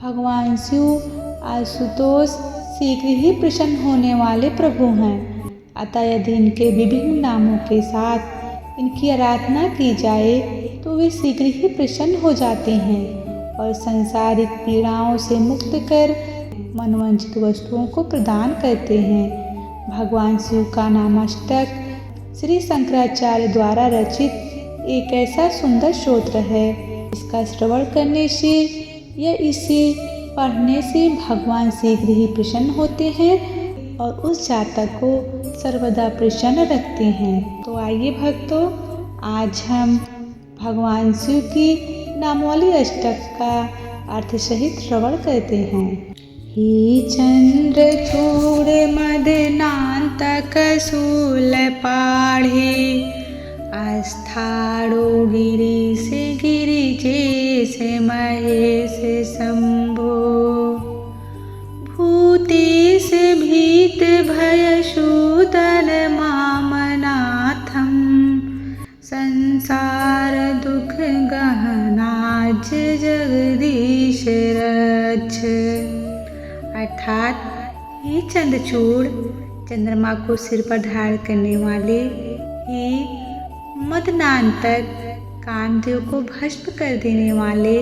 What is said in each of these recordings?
भगवान शिव आशुतोष शीघ्र ही प्रसन्न होने वाले प्रभु हैं, अतः यदि इनके विभिन्न नामों के साथ इनकी आराधना की जाए तो वे शीघ्र ही प्रसन्न हो जाते हैं और सांसारिक पीड़ाओं से मुक्त कर मनोवांछित वस्तुओं को प्रदान करते हैं। भगवान शिव का नामाष्टक श्री शंकराचार्य द्वारा रचित एक ऐसा सुंदर स्तोत्र है, इसका श्रवण करने से या इसे पढ़ने से भगवान शीघ्र ही प्रसन्न होते हैं और उस जातक को सर्वदा प्रसन्न रखते हैं। तो आइए भक्तों, आज हम भगवान शिव की नामवाली अष्टक का अर्थ सहित श्रवण करते हैं। ही चंद्रचूड़ मदनान्तक शूलपाढ़े आस्थाणो गिरीश गिरिजेश महेश शंभो भूतेश भीत भयसूदन मामनाथम संसार दुख गहनाज जगदीश रक्ष। अर्थात हे चंद्रचूड़, चंद्रमा को सिर पर धारण करने वाले, हे मदनान्तक, कामदेव को भस्म कर देने वाले,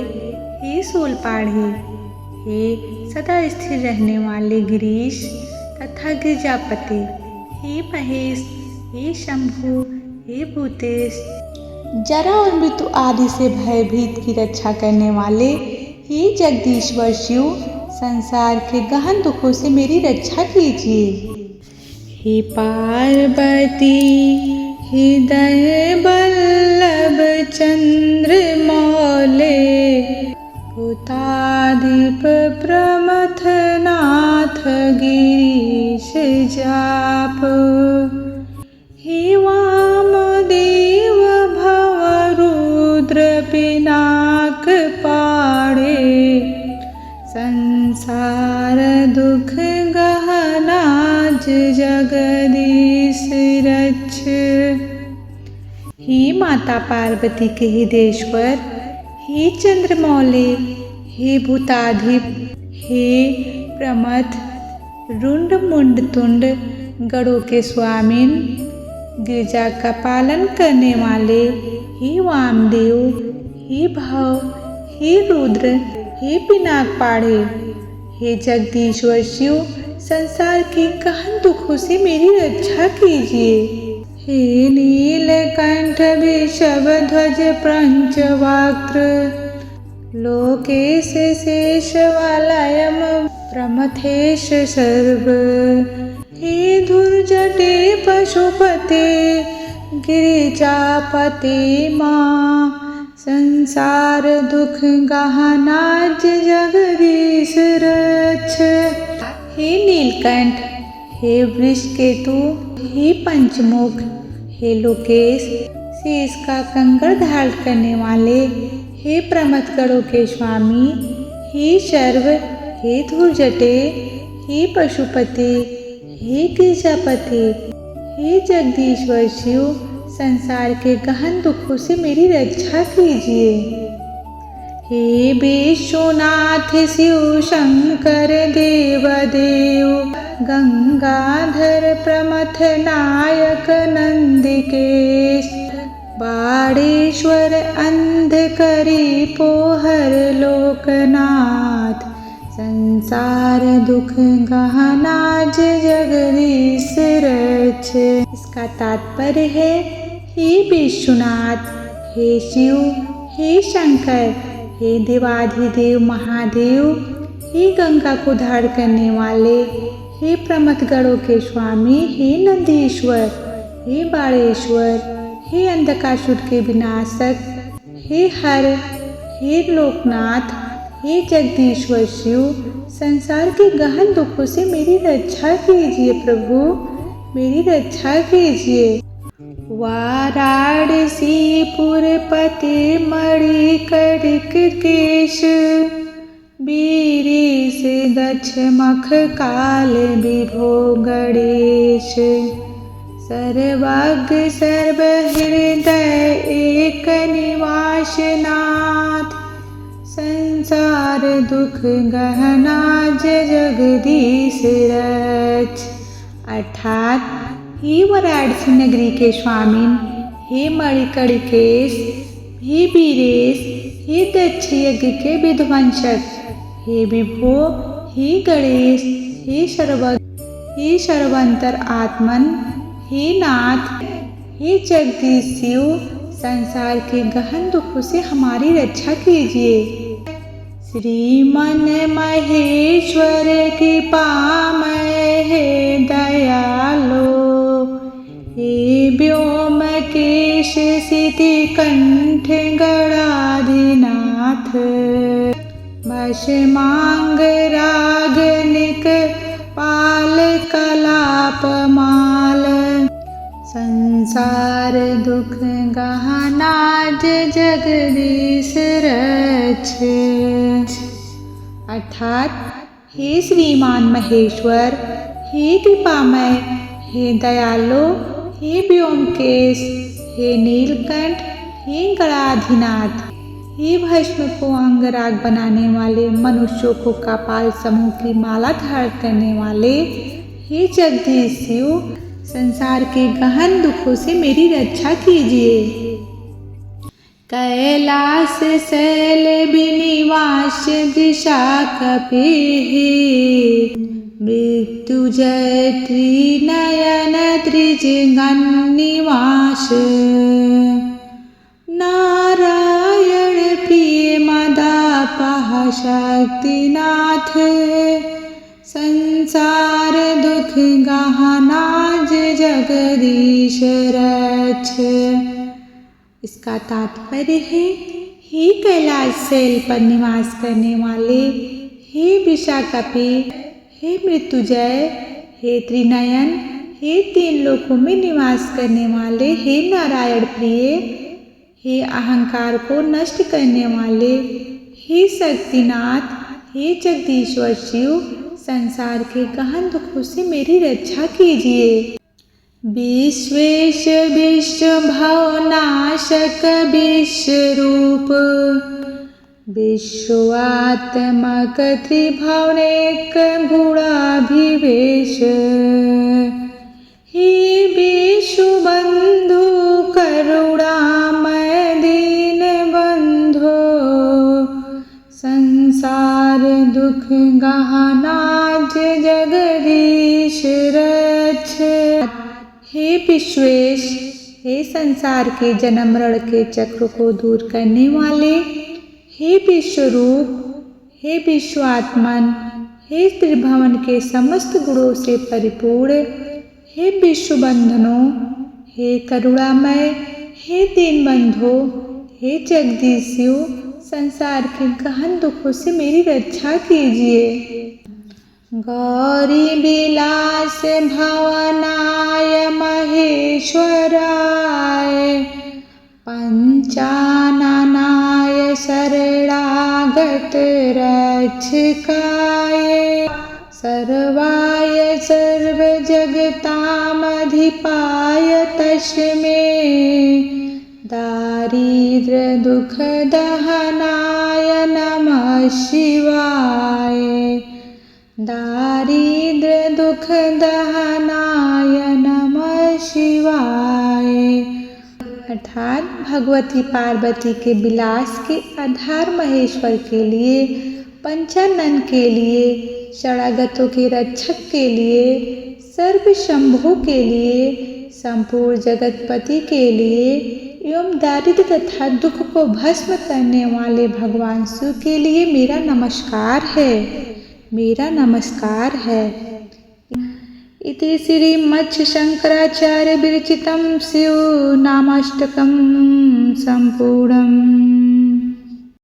हे शूलपाढ़े, हे सदा स्थिर रहने वाले गिरीश तथा गिरिजापति, हे महेश, हे शंभु, हे भूतेश, जरा और मृत्यु आदि से भयभीत की रक्षा करने वाले, हे जगदीश्वर शिव, संसार के गहन दुखों से मेरी रक्षा कीजिए। हे पार्वती हृदय बल्लभ चंद्रमौले भूताधिप प्रमथ नाथ गिरीश जाप। हे वामदेव भव रुद्र पिनाक पाड़े संसार दुख गहनाज जगदीश रक्ष। हे माता पार्वती के हृदयेश्वर, हे चंद्रमौले, हे भूताधिप, हे प्रमथ रुंड मुंड तुंड गणों के स्वामिन, गिरिजा का पालन करने वाले, हे वामदेव, हे भव, हे रुद्र, हे पिनाक पाढ़े, हे जगदीश्वर शिव, संसार के गहन दुखों से मेरी रक्षा कीजिए। हे नीलकंठ वृषभ ध्वज पंचवक्त्र लोकेश शेषवालयम प्रमथेश सर्व। हे धुर्जटे पशुपते गिरिजापते माँ संसार दुख गहनाज जगदीश रक्ष। हे नीलकंठ, हे वृषकेतु, हे पंचमुख, हे लोकेश, शेष का कंगड़ धारण करने वाले, हे प्रमथ गणों के स्वामी, हे सर्व, हे धूर्जटे, हे पशुपति, हे गिरिजापति, हे जगदीश्वर शिव, संसार के गहन दुखों से मेरी रक्षा कीजिए। हे विश्वनाथ शिव शंकर देवदेव गंगाधर प्रमथ नायक नंदिकेश बाड़ेश्वर अंधकरी पोहर लोकनाथ संसार दुख गहनाज जगदीश रक्ष। इसका तात्पर्य है, हे विश्वनाथ, हे शिव, हे शंकर, हे देवाधिदेव महादेव, हे गंगा को धारण करने वाले, हे प्रमथ गणों के स्वामी, हे नंदीश्वर, हे बाड़ेश्वर, हे अंधकासुर के विनाशक, हे हर, हे लोकनाथ, हे जगदीश्वर शिव, संसार के गहन दुखों से मेरी रक्षा कीजिए। प्रभु, मेरी रक्षा कीजिए। वाराणसीपुरपते मणिकर्णिक केश बीरीश दक्ष मख काल विभो गणेश सर्वज्ञ सर्वहृदय एक निवासनाथ संसार दुख गहना जगदीश रच। अर्थात हे वाराणसी नगरी के स्वामी, हे मणिकर्णिकेश, हे वीरेश, हे दक्ष यज्ञ के विध्वंसक, हे विभो, हे गणेश, हे सर्वंतर आत्मन, हे नाथ, हे जगदीश शिव, संसार के गहन दुखों से हमारी रक्षा कीजिए। श्रीमन महेश्वर कृपामय हे दयालो, हे व्योमकेश सिति कंठ गणाधिनाथ, भस्मांग रागनिक पाल कलाप माल, संसार दुख गहना जगदीश रच। अर्थात हे श्रीमान महेश्वर, हे कृपामय, हे दयालो, हे व्योमकेश, हे नीलकंठ, हे गणाधिनाथ, हे भस्म को अंगराग बनाने वाले, मनुष्यों को कपाल समूह की माला धारण करने वाले, हे जगदीश शिव, संसार के गहन दुखों से मेरी रक्षा कीजिए। कैलास शैल विनिवास दिशा कपिः, मृत्युंजय त्रिनयन त्रिजगन निवास, नारायण प्रिय मदापह शक्तिनाथ, संसार दुख गहना जगदीश रच। इसका तात्पर्य है, हे कैलाश शैल पर निवास करने वाले, हे विशाकपि, हे मृत्युंजय, हे त्रिनयन, हे तीन लोकों में निवास करने वाले, हे नारायण प्रिय, हे अहंकार को नष्ट करने वाले, हे शक्तिनाथ, हे जगदीश्वर शिव, संसार के गहन दुखों से मेरी रक्षा कीजिए। विश्वेश विश्व भवनाशक विश्वरूप, विश्वात्मक त्रिभुवनेक गुणाभिवेश, हे विश्वबंधु करुणामय दीन बंधो, संसार दुख गहना जगदीश रच। हे विश्वेश, हे संसार के जन्म मरण के चक्र को दूर करने वाले, हे विश्वरूप, हे विश्वात्मन, हे त्रिभुवन के समस्त गुणों से परिपूर्ण, हे विश्वबंधनो, हे करुणामय, हे दीनबंधो, हे जगदीश शिव, संसार के गहन दुखों से मेरी रक्षा कीजिए। गौरी विलास भवनाय महेश्वराय, पंचाननाय शरणागत रक्षकाय, सर्वाय सर्वजगतामधिपाय तस्मै, दारिद्र्य दुख दहनाय नमः शिवाय, दारिद्र्य दुख दहनाय नमः शिवाय। अर्थात भगवती पार्वती के विलास के आधार महेश्वर के लिए, पंचानन के लिए, शरणागतों के रक्षक के लिए, सर्व शंभु के लिए, संपूर्ण जगतपति के लिए एवं दारिद्र्य तथा दुख को भस्म करने वाले भगवान शिव के लिए मेरा नमस्कार है, मेरा नमस्कार है। इति श्री मत्स्य शंकराचार्य विरचितं शिव नामाष्टकं संपूर्णम्।